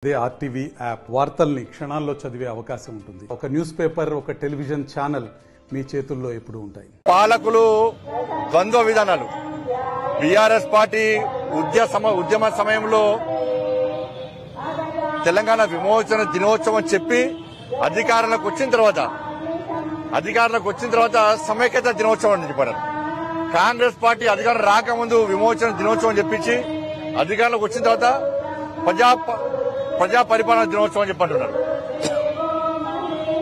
అదే RTV app వార్తల్ని క్షణాల్లో చదివే అవకాశం ఉంటుంది. ఒక న్యూస్ పేపర్, ఒక టెలివిజన్ ఛానల్ మీ చేతుల్లో ఎప్పుడూ ఉంటాయి. పాలకులు ద్వంద్వ విధానాలు. బీఆర్ఎస్ పార్టీ ఉద్యమ సమయంలో తెలంగాణ విమోచన దినోత్సవం చెప్పి అధికారంలోకి వచ్చిన తర్వాత సమైక్యత దినోత్సవం అని చెప్పారు. కాంగ్రెస్ పార్టీ అధికారం రాకముందు విమోచన దినోత్సవం చెప్పించి అధికారంలోకి వచ్చిన తర్వాత ప్రజా పరిపాలన దినోత్సవం అని చెప్పంటున్నారు.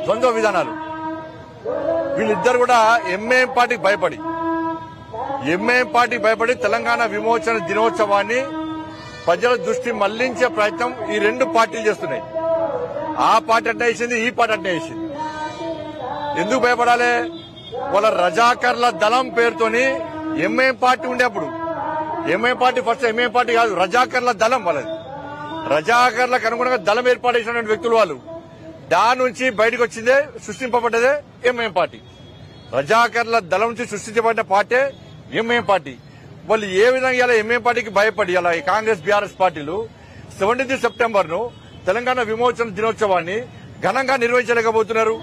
ద్వంద్వ విధానాలు. వీళ్ళిద్దరు కూడా ఎంఐఎం పార్టీకి భయపడి తెలంగాణ విమోచన దినోత్సవాన్ని ప్రజల దృష్టి మళ్లించే ప్రయత్నం ఈ రెండు పార్టీలు చేస్తున్నాయి. ఆ పార్టీ అంటే వేసింది, ఈ పార్టీ అంటే వేసింది. ఎందుకు భయపడాలి? వాళ్ళ రజాకర్ల దళం పేరుతోని ఎంఐఎం పార్టీ ఉండే అప్పుడు MIM party first MIM party కాదు, రజాకర్ల దళం వాళ్ళది. రజాకర్లకు అనుగుణంగా దళం ఏర్పాటు చేసినటువంటి వ్యక్తులు వాళ్ళు. దాని నుంచి బయటకు వచ్చిందే, సృష్టింపబడ్డదే ఎంఐఎం పార్టీ. రజాకర్ల దళం నుంచి సృష్టించబడిన పార్టీ ఎంఐఎం పార్టీ. వాళ్ళు ఏ విధంగా ఇలా ఎంఐఎం పార్టీకి భయపడి ఇలా ఈ కాంగ్రెస్ బీఆర్ఎస్ పార్టీలు 17 సెప్టెంబర్ ను తెలంగాణ విమోచన దినోత్సవాన్ని ఘనంగా నిర్వహించలేకపోతున్నారు.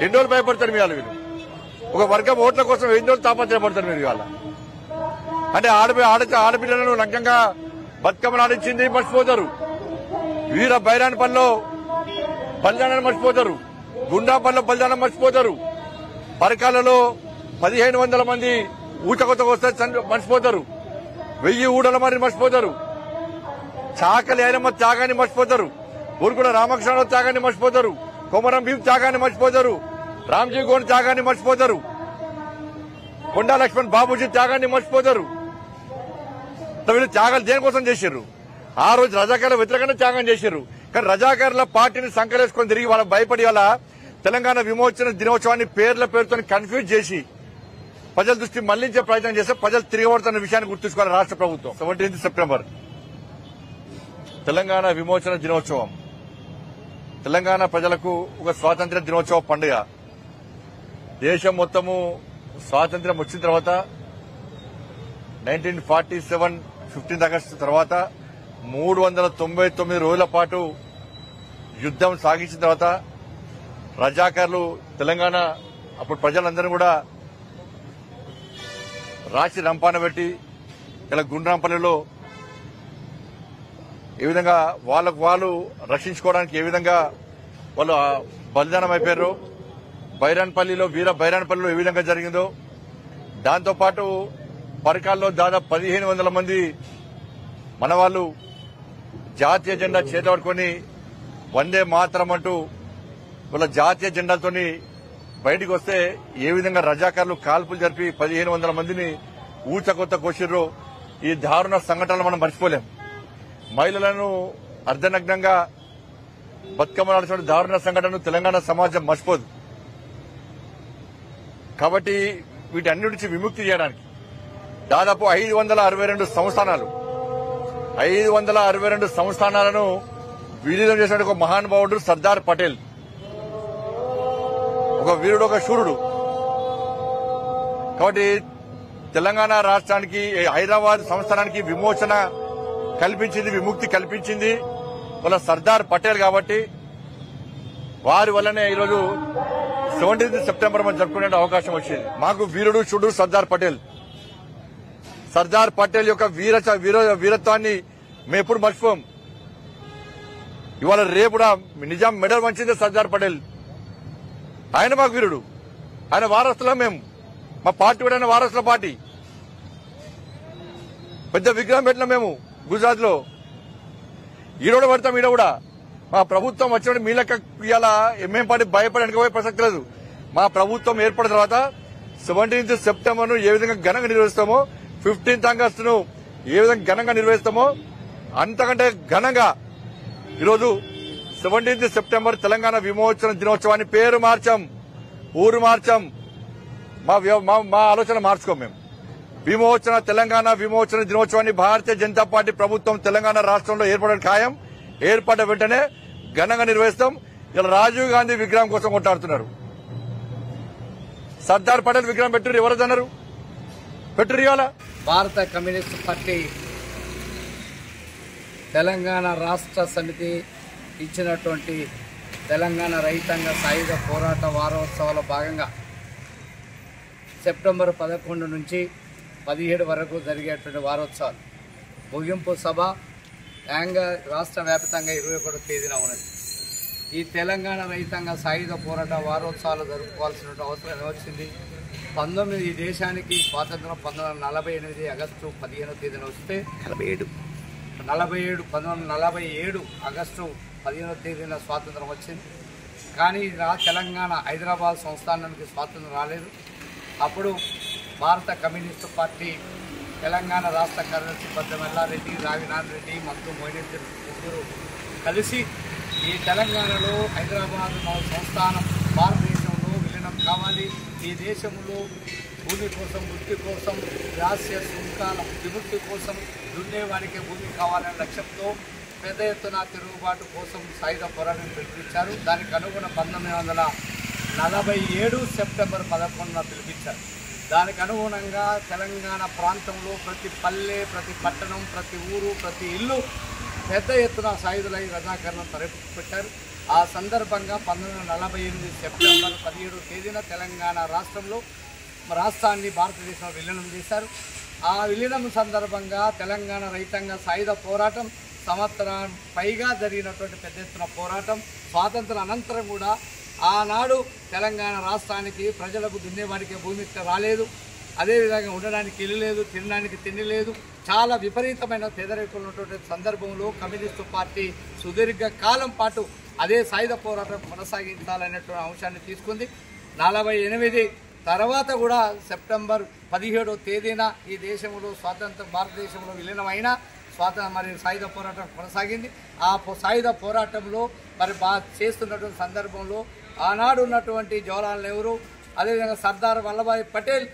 ఎన్ని రోజులు భయపడతారు మీ వాళ్ళు? వీళ్ళు ఒక వర్గం ఓట్ల కోసం ఎన్ని రోజులు తాపత్రయపడతారు మీరు ఇవాళ? అంటే ఆడపిల్లలను నగ్నంగా బతుకమ్మలు ఆడించింది మర్చిపోతారు. వీర బైరాన్పల్లిలో బలిదానాన్ని మర్చిపోతారు. గుండాపల్లిలో బలిదానం మర్చిపోతారు. పరకాలలో 1500 మంది ఊచకొత్తకు వస్తే మర్చిపోతారు. 1000 ఊడల మరి మర్చిపోతారు. చాకలి ఐరమ్మ త్యాగాన్ని మర్చిపోతారు. ఊరుకుల రామకృష్ణ త్యాగాన్ని మర్చిపోతారు. కొమరం భీం త్యాగాన్ని మర్చిపోతారు. రామ్జీ గోండ్ త్యాగాన్ని మర్చిపోతారు. కొండా లక్ష్మణ్ బాబూజీ త్యాగాన్ని మర్చిపోతారు. వీళ్ళు త్యాగాలు దేనికోసం చేశారు? ఆ రోజు రజాకార్ల వ్యతిరేకంగా త్యాగం చేశారు. కానీ రజాకార్ల పార్టీని సంకలేసుకొని తిరిగి వాళ్ళ భయపడి వాళ్ళ తెలంగాణ విమోచన దినోత్సవాన్ని పేరుతో కన్ఫ్యూజ్ చేసి ప్రజల దృష్టి మళ్లించే ప్రయత్నం చేస్తే ప్రజలు తిరగబడుతున్న విషయాన్ని గుర్తుంచుకోవాలి రాష్ట్ర ప్రభుత్వం. 17 సెప్టెంబర్ తెలంగాణ విమోచన దినోత్సవం తెలంగాణ ప్రజలకు ఒక స్వాతంత్ర్య దినోత్సవ పండుగ. దేశం మొత్తము స్వాతంత్ర్యం వచ్చిన తర్వాత 1947 15 ఆగస్టు తర్వాత 399 రోజుల పాటు యుద్దం సాగించిన తర్వాత రజాకార్లు తెలంగాణ అప్పుడు ప్రజలందరూ కూడా రాచి రంపాన పెట్టి ఇలా గుండ్రాంపల్లిలో ఏ విధంగా వాళ్ళకు వాళ్ళు రక్షించుకోవడానికి ఏ విధంగా వాళ్ళు బలిదానం అయిపోయారు. వీర బైరాన్పల్లిలో ఏ విధంగా జరిగిందో, దాంతోపాటు పరకాల్లో దాదాపు 1500 మంది మన వాళ్ళు జాతీయ జెండా చేతపట్టుకుని వందే మాతరం అంటూ వాళ్ళ జాతీయ జెండాతోని బయటికి వస్తే ఏ విధంగా రజాకార్లు కాల్పులు జరిపి 1500 మందిని ఊచకొత్త కోసిర్రో ఈ దారుణ సంఘటనలు మనం మర్చిపోలేం. మహిళలను అర్ధనగ్నంగా బతుకమ్మలాడిన దారుణ సంఘటనను తెలంగాణ సమాజం మర్చిపోదు. కాబట్టి వీటన్నిటి నుంచి విముక్తి చేయడానికి దాదాపు 562 సంస్థానాలను విలీనం చేసిన ఒక మహానుభావుడు సర్దార్ పటేల్. ఒక వీరుడు, ఒక శూరుడు. కాబట్టి తెలంగాణ రాష్ట్రానికి, హైదరాబాద్ సంస్థానానికి విమోచన కల్పించింది, విముక్తి కల్పించింది వాళ్ళ సర్దార్ పటేల్. కాబట్టి వారి వల్లనే ఈరోజు 17 సెప్టెంబర్ మనం జరుపుకునే అవకాశం వచ్చింది. మాకు వీరుడు, శూరుడు సర్దార్ పటేల్. సర్దార్ పటేల్ యొక్క వీరత్వాన్ని మేము ఎప్పుడు మర్చిపోం. ఇవాళ రేపు నిజాం మెడల్ వంచింది సర్దార్ పటేల్. ఆయన మాకు వీరుడు, ఆయన వారసులం. మేము మా పార్టీ కూడా ఆయన వారసుల పార్టీ. పెద్ద విగ్రహం పెట్టినాం మేము గుజరాత్ లో. ఈరోడు పడతాం. ఈడ కూడా మా ప్రభుత్వం వచ్చినప్పుడు మీ లెక్క ఇవాళ ఎంఐఎం పార్టీ భయపడడానికి పోయే ప్రసక్తి లేదు. మా ప్రభుత్వం ఏర్పడిన తర్వాత 17 సెప్టెంబర్ ను ఏ విధంగా ఘనంగా నిర్వహిస్తామో, 15 ఆగస్టును ఏ విధంగా ఘనంగా నిర్వహిస్తామో అంతకంటే ఘనంగా ఈరోజు 17 సెప్టెంబర్ తెలంగాణ విమోచన దినోత్సవాన్ని పేరు మార్చాం, ఊరు మార్చాం. మా ఆలోచన మార్చుకోం. మేము తెలంగాణ విమోచన దినోత్సవాన్ని భారతీయ జనతా పార్టీ ప్రభుత్వం తెలంగాణ రాష్ట్రంలో ఏర్పడడం ఖాయం. ఏర్పడ్డ వెంటనే ఘనంగా నిర్వహిస్తాం. ఇలా రాజీవ్ గాంధీ విగ్రహం కోసం కొట్టాడుతున్నారు. సర్దార్ పటేల్ విగ్రహం పెట్టురు, ఎవరన్నారు? పెట్టురు. ఇవాళ భారత కమ్యూనిస్ట్ పార్టీ తెలంగాణ రాష్ట్ర సమితి ఇచ్చినటువంటి తెలంగాణ రైతాంగ సాయుధ పోరాట వారోత్సవాల భాగంగా సెప్టెంబర్ 11 నుంచి 17 వరకు జరిగేటువంటి వారోత్సవాలు ముగింపు సభ రాష్ట్ర వ్యాప్తంగా 21 తేదీన ఉన్నది. ఈ తెలంగాణ రైతాంగ సాయుధ పోరాట వారోత్సవాలు జరుపుకోవాల్సిన అవసరం వచ్చింది. ఈ దేశానికి స్వాతంత్రం 1948 ఆగస్టు 15వ తేదీన వస్తే 1947 ఆగస్టు 15వ తేదీన స్వాతంత్రం వచ్చింది. కానీ తెలంగాణ హైదరాబాద్ సంస్థానానికి స్వాతంత్రం రాలేదు. అప్పుడు భారత కమ్యూనిస్టు పార్టీ తెలంగాణ రాష్ట్ర కార్యదర్శి పెద్ద మల్లారెడ్డి, రావినాథ్ రెడ్డి, మత్తు మొయినుద్దీన్ ముగ్గురు కలిసి ఈ తెలంగాణలో హైదరాబాద్ సంస్థానం భారతదేశంలో విలీనం కావాలి, ఈ దేశంలో భూమి కోసం, వృత్తి కోసం, రాష్ట్రీయ సుంకాల విముక్తి కోసం, దున్నేవాడికి భూమి కావాలనే లక్ష్యంతో పెద్ద ఎత్తున తిరుగుబాటు కోసం సాయుధ పోరాటం పిలుపునిచ్చారు. దానికి అనుగుణ 1947 సెప్టెంబర్ 11న పిలిపించారు. దానికి అనుగుణంగా తెలంగాణ ప్రాంతంలో ప్రతి పల్లె, ప్రతి పట్టణం, ప్రతి ఊరు, ప్రతి ఇల్లు పెద్ద ఎత్తున సాయుధులై రజాకరణం తరలిపెట్టారు. ఆ సందర్భంగా 1948 సెప్టెంబర్ 17వ తేదీన తెలంగాణ రాష్ట్రాన్ని భారతదేశంలో విలీనం చేశారు. ఆ విలీనం సందర్భంగా తెలంగాణ రైతాంగ సాయుధ పోరాటం సంవత్సరం పైగా జరిగినటువంటి పెద్ద ఎత్తున పోరాటం. స్వాతంత్ర అనంతరం కూడా ఆనాడు తెలంగాణ రాష్ట్రానికి ప్రజలకు దున్నేవాడికి భూమి రాలేదు, అదేవిధంగా ఉండడానికి ఇల్లు లేదు, తినడానికి తిండి లేదు, చాలా విపరీతమైన పేదరికం ఉన్నటువంటి సందర్భంలో కమ్యూనిస్టు పార్టీ సుదీర్ఘ కాలం పాటు అదే సాయుధ పోరాటం కొనసాగించాలనేటువంటి అంశాన్ని తీసుకుంది. 48 తర్వాత కూడా సెప్టెంబర్ 17వ తేదీన ఈ దేశంలో భారతదేశంలో విలీనమైన సాయుధ పోరాటం కొనసాగింది. ఆ సాయుధ పోరాటంలో చేస్తున్నటువంటి సందర్భంలో ఆనాడు ఉన్నటువంటి జవహర్లాల్ నెహ్రూ, అదేవిధంగా సర్దార్ వల్లభాయ్ పటేల్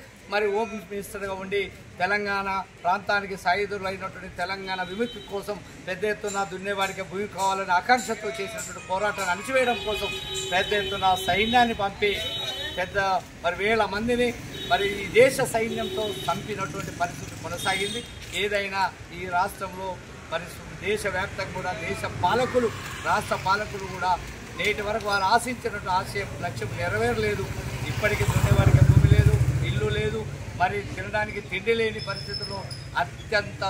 హోమ్ మినిస్టర్గా ఉండి తెలంగాణ ప్రాంతానికి సాయుధులైనటువంటి తెలంగాణ విముక్తి కోసం పెద్ద ఎత్తున దున్నేవాడికి భూమి కావాలనే ఆకాంక్షతో చేసినటువంటి పోరాటాన్ని అణిచివేయడం కోసం పెద్ద ఎత్తున సైన్యాన్ని పంపి వేల మందిని ఈ దేశ సైన్యంతో చంపినటువంటి పరిస్థితి కొనసాగింది. ఏదైనా ఈ రాష్ట్రంలో దేశవ్యాప్తంగా కూడా రాష్ట్ర పాలకులు కూడా నేటి వరకు వారు ఆశించినట్టు లక్ష్యం నెరవేరలేదు. ఇప్పటికీ దున్నేవాడికి భూమి లేదు, ఇల్లు లేదు, తినడానికి తిండి లేని పరిస్థితుల్లో అత్యంత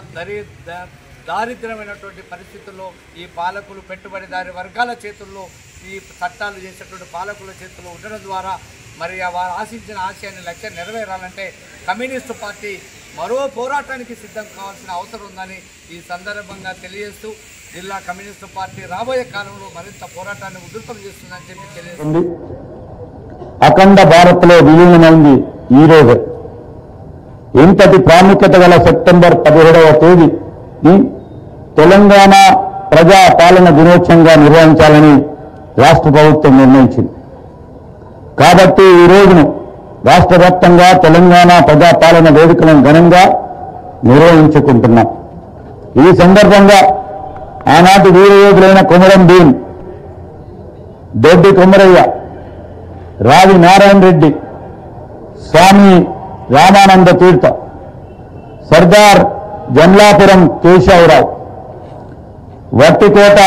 దారిద్ర్యమైనటువంటి పరిస్థితుల్లో ఈ పాలకులు పెట్టుబడిదారి వర్గాల చేతుల్లో ఈ చట్టాలు చేసేటువంటి పాలకుల చేతుల్లో ఉండడం ద్వారా వారు ఆశించిన ఆశయాన్ని లక్ష్యం నెరవేరాలంటే కమ్యూనిస్టు పార్టీ మరో పోరాటానికి సిద్ధం కావాల్సిన అవసరం ఉందని ఈ సందర్భంగా తెలియజేస్తూ జిల్లా కమ్యూనిస్టు పార్టీ రాబోయే కాలంలో మరింత పోరాటాన్ని ఉధృతం చేస్తుందని చెప్పి తెలియజేస్తుంది. అఖండ భారత్లో విలీనమైంది ఈ రోజు. ఇంతటి ప్రాముఖ్యత గల సెప్టెంబర్ 17వ తేదీ తెలంగాణ ప్రజా పాలన దినోత్సవంగా నిర్వహించాలని రాష్ట్ర ప్రభుత్వం నిర్ణయించింది. కాబట్టి ఈ రోజును రాష్ట్ర వ్యాప్తంగా తెలంగాణ ప్రజాపాలన వేడుకలను ఘనంగా నిర్వహించుకుంటున్నాం. ఈ సందర్భంగా ఆనాటి వీరయోధులైన కొమరం భీం, దొడ్డి కొమరయ్య, రావి నారాయణ రెడ్డి, స్వామి రామానంద తీర్థ, సర్దార్ జమలాపురం కేశవరావు, వట్టికోట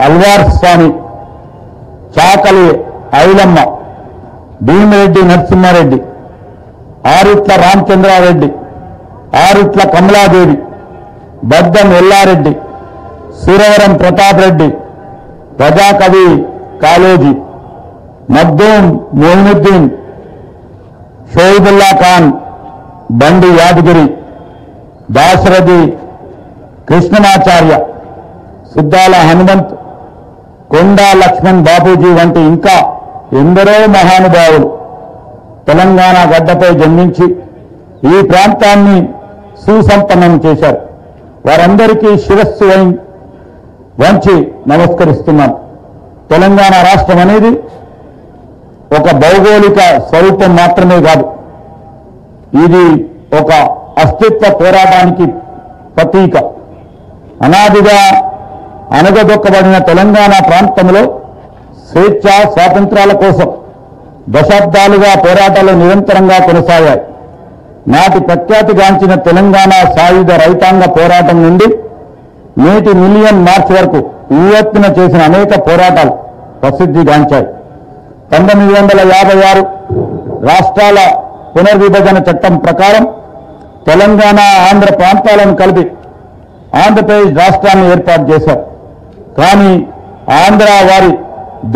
అల్వార్ స్వామి, చాకలి ఐలమ్మ, భీమిరెడ్డి నరసింహారెడ్డి, ఆరుట్ల రామచంద్రారెడ్డి, ఆరుట్ల కమలాదేవి, బద్దం ఎల్లారెడ్డి, సూరవరం ప్రతాప్ రెడ్డి, ప్రజాకవి కాళోజీ, మగ్దూం మొయినుద్దీన్, షోయిబుల్లా ఖాన్, బండి యాదగిరి, దాశరథి కృష్ణమాచార్య, సుద్దాల హనుమంత్, కొండా లక్ష్మణ్ బాపూజీ వంటి ఇంకా ఎందరో మహానుభావులు తెలంగాణ గడ్డపై జన్మించి ఈ ప్రాంతాన్ని సుసంపన్నం చేశారు. వారందరికీ శిరస్సు వంచి నమస్కరిస్తున్నాం. తెలంగాణ రాష్ట్రం అనేది ఒక భౌగోళిక స్వరూపం మాత్రమే కాదు, ఇది ఒక అస్తిత్వ పోరాటానికి ప్రతీక. అనాదిగా అణగదొక్కబడిన తెలంగాణ ప్రాంతంలో స్వేచ్ఛ స్వాతంత్రాల కోసం దశాబ్దాలుగా పోరాటాలు నిరంతరంగా కొనసాగాయి. నాటి ప్రఖ్యాతిగాంచిన తెలంగాణ సాయుధ రైతాంగ పోరాటం నుండి నేటి మిలియన్ మార్చ్ వరకు ఉవ్వెత్తున చేసిన అనేక పోరాటాలు ప్రసిద్ధిగాంచాయి. 1956 రాష్ట్రాల పునర్విభజన చట్టం ప్రకారం తెలంగాణ, ఆంధ్ర ప్రాంతాలను కలిపి ఆంధ్రప్రదేశ్ రాష్ట్రాన్ని ఏర్పాటు చేశారు. కానీ ఆంధ్ర వారి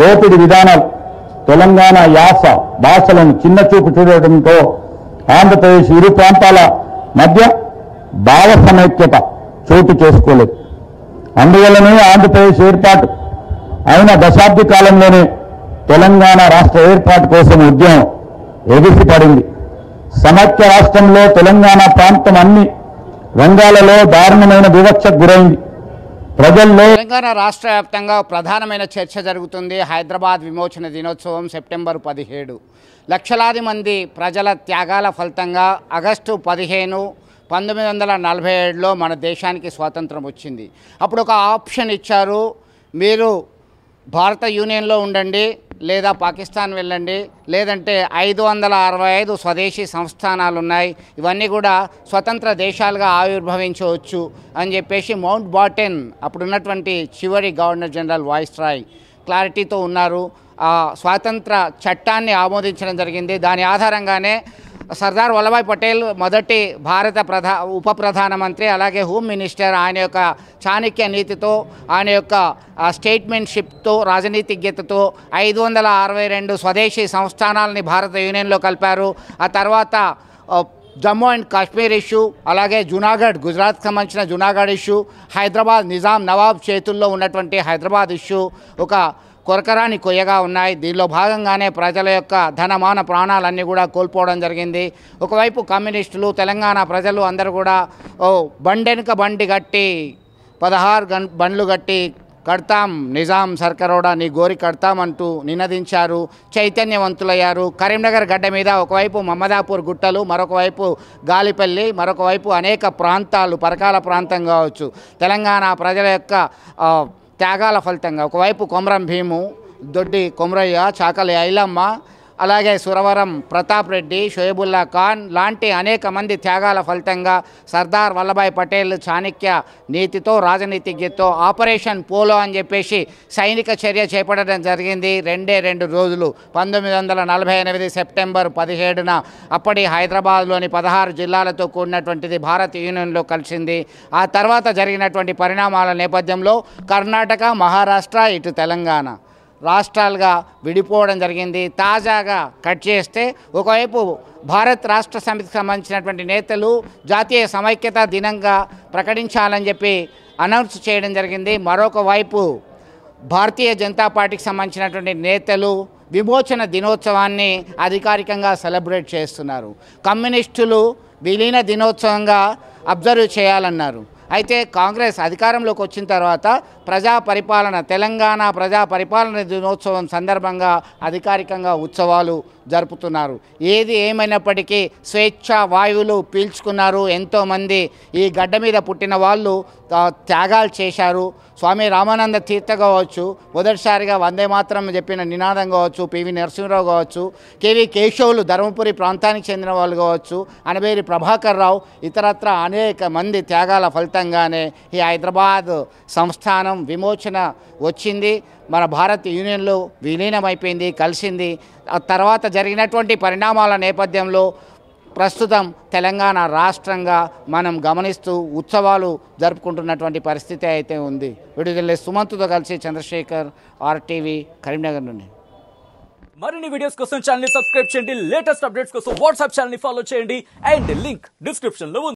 దోపిడి విధానాలు తెలంగాణ యాస భాషలను చిన్నచూపు చూడటంతో ఆంధ్రప్రదేశ్ ఇరు ప్రాంతాల మధ్య భావ సమైక్యత చోటు చేసుకోలేదు. అందువల్లనే ఆంధ్రప్రదేశ్ ఏర్పాటు అయిన దశాబ్ది కాలంలోనే తెలంగాణ రాష్ట్ర ఏర్పాటు కోసం ఉద్యమం ఎగిసిపడింది. సమైక్య రాష్ట్రంలో తెలంగాణ ప్రాంతం అన్ని రంగాలలో దారుణమైన వివక్షకు గురైంది. ప్రజల్లో తెలంగాణ రాష్ట్ర వ్యాప్తంగా ప్రధానమైన చర్చ జరుగుతుంది. హైదరాబాద్ విమోచన దినోత్సవం సెప్టెంబర్ 17. లక్షలాది మంది ప్రజల త్యాగాల ఫలితంగా ఆగస్టు 15, 1947లో మన దేశానికి స్వాతంత్రం వచ్చింది. అప్పుడు ఒక ఆప్షన్ ఇచ్చారు, మీరు భారత యూనియన్లో ఉండండి, లేదా పాకిస్తాన్ వెళ్ళండి, లేదంటే 565 స్వదేశీ సంస్థానాలు ఉన్నాయి, ఇవన్నీ కూడా స్వతంత్ర దేశాలుగా ఆవిర్భవించవచ్చు అని చెప్పేసి మౌంట్ బాటెన్ అప్పుడున్నటువంటి చివరి గవర్నర్ జనరల్ వాయిస్రాయ్ క్లారిటీతో ఉన్నారు. ఆ స్వాతంత్ర చట్టాన్ని ఆమోదించడం జరిగింది. దాని ఆధారంగానే సర్దార్ వల్లభాయ్ పటేల్ మొదటి భారత ఉప ప్రధానమంత్రి, అలాగే హోమ్ మినిస్టర్, ఆయన యొక్క చాణక్య నీతితో, ఆయన యొక్క స్టేట్మెంట్షిప్తో, రాజనీతిజ్ఞతతో 562 స్వదేశీ సంస్థానాలని భారత యూనియన్లో కలిపారు. ఆ తర్వాత జమ్మూ అండ్ కాశ్మీర్ ఇష్యూ, అలాగే జునాగఢ్, గుజరాత్కి సంబంధించిన జునాగఢ్ ఇష్యూ, హైదరాబాద్ నిజాం నవాబ్ చేతుల్లో ఉన్నటువంటి హైదరాబాద్ ఇష్యూ ఒక కొరకరాని కొయ్యగా ఉన్నాయి. దీనిలో భాగంగానే ప్రజల యొక్క ధనమాన ప్రాణాలన్నీ కూడా కోల్పోవడం జరిగింది. ఒకవైపు కమ్యూనిస్టులు, తెలంగాణ ప్రజలు అందరూ కూడా బండెనుక బండి కట్టి 16 బండ్లు కట్టి కడతాం నిజాం సర్కారోడా నీ గోరి కడతామంటూ నినదించారు, చైతన్యవంతులయ్యారు. కరీంనగర్ గడ్డ మీద ఒకవైపు మమ్మదాపూర్ గుట్టలు, మరొకవైపు గాలిపల్లి, మరొకవైపు అనేక ప్రాంతాలు, పరకాల ప్రాంతం కావచ్చు, తెలంగాణ ప్రజల యొక్క త్యాగాల ఫలితంగా ఒకవైపు కొమరం భీము, దొడ్డి కొమరయ్య, చాకలి ఐలమ్మ, అలాగే సురవరం ప్రతాప్ రెడ్డి, షోయబుల్లా ఖాన్ లాంటి అనేక మంది త్యాగాల ఫలితంగా సర్దార్ వల్లభాయ్ పటేల్ చాణక్య నీతితో, రాజనీతిజ్ఞతో ఆపరేషన్ పోలో అని చెప్పేసి సైనిక చర్య చేపట్టడం జరిగింది. 2 రోజులు 1948 సెప్టెంబర్ 17న అప్పటి హైదరాబాద్లోని 16 జిల్లాలతో కూడినటువంటిది భారత యూనియన్లో కలిసింది. ఆ తర్వాత జరిగినటువంటి పరిణామాల నేపథ్యంలో కర్ణాటక, మహారాష్ట్ర, ఇటు తెలంగాణ రాష్ట్రాలుగా విడిపోవడం జరిగింది. తాజాగా కట్ చేస్తే ఒకవైపు భారత్ రాష్ట్ర సమితికి సంబంధించినటువంటి నేతలు జాతీయ సమైక్యత దినంగా ప్రకటించాలని చెప్పి అనౌన్స్ చేయడం జరిగింది. మరొక వైపు భారతీయ జనతా పార్టీకి సంబంధించినటువంటి నేతలు విమోచన దినోత్సవాన్ని అధికారికంగా సెలబ్రేట్ చేస్తున్నారు. కమ్యూనిస్టులు విలీన దినోత్సవంగా అబ్జర్వ్ చేయాలన్నారు. అయితే కాంగ్రెస్ అధికారంలోకి వచ్చిన తర్వాత ప్రజా పరిపాలన, తెలంగాణ ప్రజా పరిపాలన దినోత్సవం సందర్భంగా అధికారికంగా ఉత్సవాలు జరుపుతున్నారు. ఏది ఏమైనప్పటికీ స్వేచ్ఛ వాయువులు పీల్చుకున్నారు. ఎంతోమంది ఈ గడ్డ మీద పుట్టిన వాళ్ళు త్యాగాలు చేశారు. స్వామి రామానంద తీర్థ కావచ్చు, మొదటిసారిగా వందే మాత్రం చెప్పిన నినాదం కావచ్చు, పివి నరసింహరావు కావచ్చు, కేవి కేశవులు ధర్మపురి ప్రాంతానికి చెందిన వాళ్ళు కావచ్చు, అనబేరి ప్రభాకర్ రావు, ఇతరత్ర అనేక మంది త్యాగాల ఫలితంగానే ఈ హైదరాబాద్ సంస్థానం విమోచన వచ్చింది. మన భారత యూనియన్లో విలీనమైపోయింది, కలిసింది. ఆ తర్వాత జరిగినటువంటి పరిణామాల నేపథ్యంలో ప్రస్తుతం తెలంగాణ రాష్ట్రంగా మనం గమనిస్తూ ఉత్సవాలు జరుపుకుంటున్నటువంటి పరిస్థితి అయితే ఉంది. విడుదల సుమంత్తో కలిసి చంద్రశేఖర్, RTV, కరీంనగర్ నుండి. మరిన్ని వీడియోస్ కోసం ఛానల్ ని సబ్స్క్రైబ్ చేయండి. లేటెస్ట్ అప్డేట్స్ కోసం వాట్సాప్ ఛానల్ ని ఫాలో చేయండి. అండ్ లింక్ డిస్క్రిప్షన్ లో ఉంది.